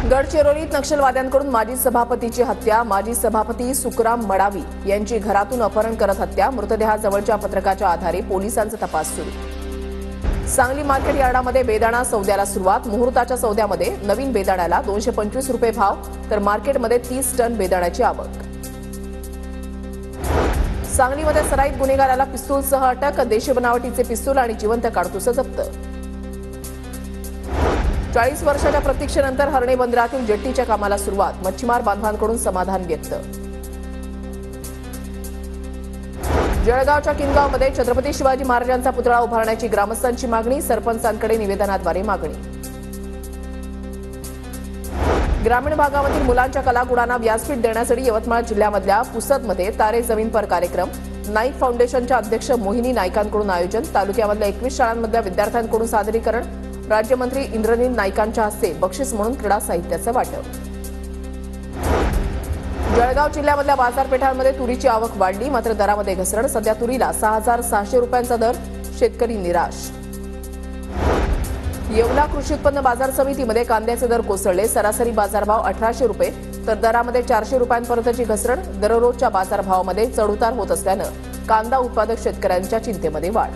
गडचिरोलीत नक्षलवाद्यांकडून माजी सभापतीची हत्या. माजी सभापती सुखराम मडावी यांची घरातून अपहरण करत हत्या. मृतदेहाजवळच्या पत्रकाच्या आधारे पोलिसांचा तपास सुरू. सांगली मार्केट यार्डामध्ये बेदाणा सौद्याला सुरुवात. मुहूर्ताच्या सौद्यामध्ये नवीन बेदाण्याला 225 रुपये भाव, तर मार्केटमध्ये 30 टन बेदाण्याची आवक. सांगलीमध्ये सराईत गुन्हेगाराला पिस्तूलसह अटक. देशी बनावटीचे पिस्तूल आणि जिवंत काडतुसं जप्त. 40 वर्षाच्या प्रतीक्षेनंतर हर्णे बंदरातील जेट्टीच्या कामाला सुरुवात. मच्छीमार बांधवांकडून समाधान व्यक्त. जळगावच्या किनगावमध्ये छत्रपती शिवाजी महाराजांचा पुतळा उभारण्याची ग्रामस्थांची मागणी. सरपंचांकडे निवेदनाद्वारे मागणी. ग्रामीण भागामधील मुलांच्या कलागुणांना व्यासपीठ देण्यासाठी यवतमाळ जिल्ह्यामधल्या पुसदमध्ये तारे जमीन पर कार्यक्रम. नाईक फाउंडेशनच्या अध्यक्ष मोहिनी नाईकांकडून आयोजन. तालुक्यामधल्या 21 शाळांमधल्या विद्यार्थ्यांकडून सादरीकरण. राज्यमंत्री इंद्रनील नाईकांच्या हस्ते बक्षीस म्हणून क्रीडा साहित्याचं वाटप. जळगाव जिल्ह्यामधल्या बाजारपेठांमध्ये तुरीची आवक वाढली, मात्र दरामध्ये घसरण. सध्या तुरीला 6,600 रुपयांचा दर. शेतकरी निराश. येवला कृषी उत्पन्न बाजार समितीमध्ये कांद्याचे दर कोसळले. सरासरी बाजारभाव 1800 रुपये, तर दरामध्ये 400 रुपयांपर्यंतची घसरण. दररोजच्या बाजारभावामध्ये चढउतार होत असल्यानं कांदा उत्पादक शेतकऱ्यांच्या चिंतेमध्ये वाढ.